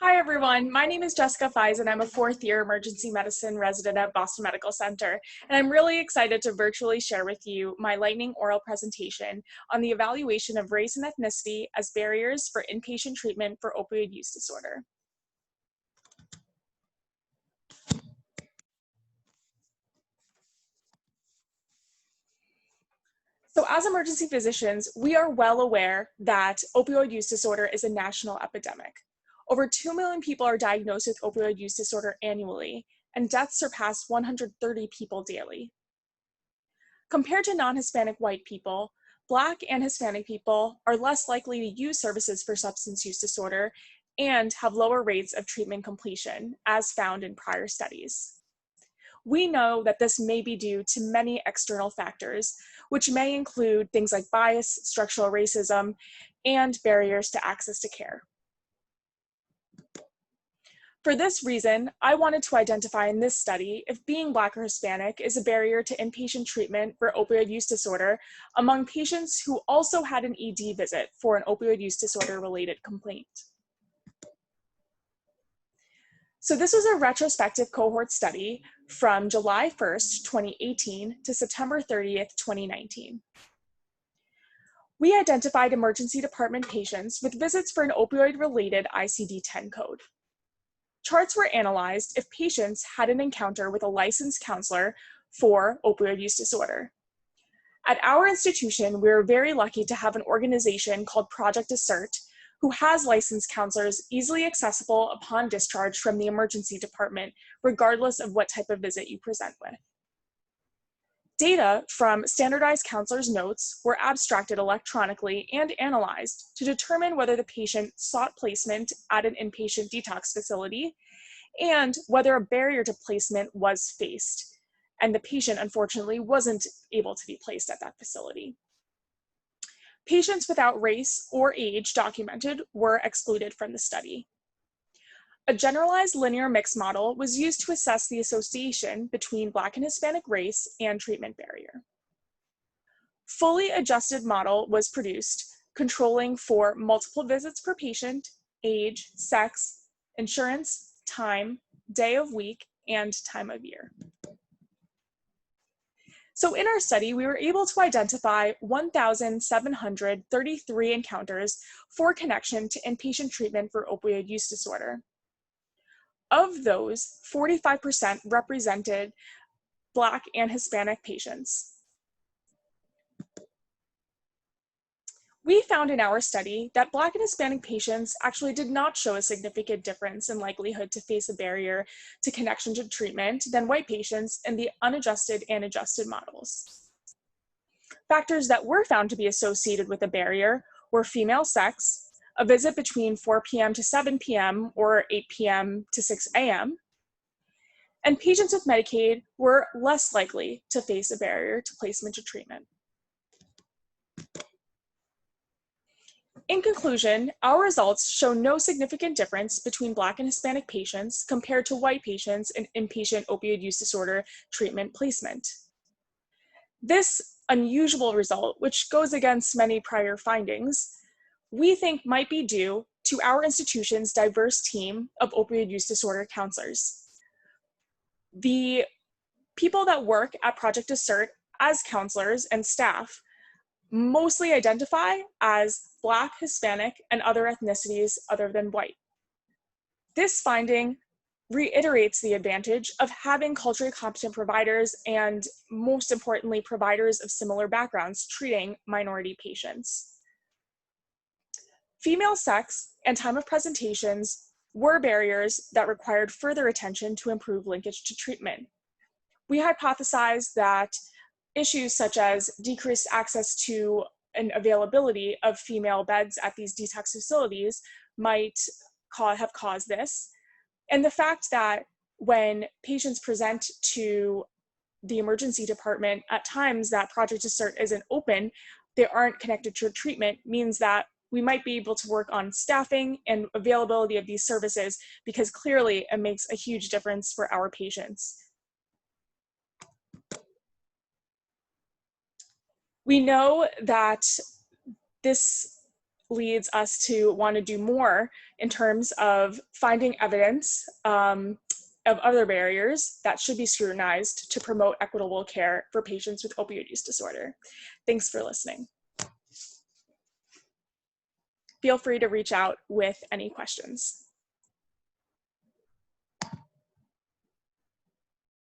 Hi, everyone. My name is Jessica Faiz, and I'm a fourth-year emergency medicine resident at Boston Medical Center. And I'm really excited to virtually share with you my lightning oral presentation on the evaluation of race and ethnicity as barriers for inpatient treatment for opioid use disorder. So as emergency physicians, we are well aware that opioid use disorder is a national epidemic. Over 2 million people are diagnosed with opioid use disorder annually, and deaths surpass 130 people daily. Compared to non-Hispanic white people, Black and Hispanic people are less likely to use services for substance use disorder and have lower rates of treatment completion, as found in prior studies. We know that this may be due to many external factors, which may include things like bias, structural racism, and barriers to access to care. For this reason, I wanted to identify in this study if being Black or Hispanic is a barrier to inpatient treatment for opioid use disorder among patients who also had an ED visit for an opioid use disorder related complaint. So this was a retrospective cohort study from July 1st, 2018 to September 30th, 2019. We identified emergency department patients with visits for an opioid-related ICD-10 code. Charts were analyzed if patients had an encounter with a licensed counselor for opioid use disorder. At our institution, we were very lucky to have an organization called Project Assert, who has licensed counselors easily accessible upon discharge from the emergency department, regardless of what type of visit you present with. Data from standardized counselors' notes were abstracted electronically and analyzed to determine whether the patient sought placement at an inpatient detox facility and whether a barrier to placement was faced. And the patient, unfortunately, wasn't able to be placed at that facility. Patients without race or age documented were excluded from the study. A generalized linear mix model was used to assess the association between Black and Hispanic race and treatment barrier. Fully adjusted model was produced, controlling for multiple visits per patient, age, sex, insurance, time, day of week, and time of year. So in our study, we were able to identify 1,733 encounters for connection to inpatient treatment for opioid use disorder. Of those, 45% represented Black and Hispanic patients. We found in our study that Black and Hispanic patients actually did not show a significant difference in likelihood to face a barrier to connection to treatment than white patients in the unadjusted and adjusted models. Factors that were found to be associated with a barrier were female sex, a visit between 4 p.m. to 7 p.m. or 8 p.m. to 6 a.m., and patients with Medicaid were less likely to face a barrier to placement to treatment. In conclusion, our results show no significant difference between Black and Hispanic patients compared to white patients in inpatient opioid use disorder treatment placement. This unusual result, which goes against many prior findings, we think might be due to our institution's diverse team of opioid use disorder counselors. The people that work at Project Assert as counselors and staff mostly identify as Black, Hispanic, and other ethnicities other than white. This finding reiterates the advantage of having culturally competent providers and, most importantly, providers of similar backgrounds treating minority patients. Female sex and time of presentations were barriers that required further attention to improve linkage to treatment. We hypothesized that issues such as decreased access to and availability of female beds at these detox facilities might have caused this. And the fact that when patients present to the emergency department at times that Project Assert isn't open, they aren't connected to treatment, means that we might be able to work on staffing and availability of these services, because clearly it makes a huge difference for our patients. We know that this leads us to want to do more in terms of finding evidence of other barriers that should be scrutinized to promote equitable care for patients with opioid use disorder. Thanks for listening. Feel free to reach out with any questions.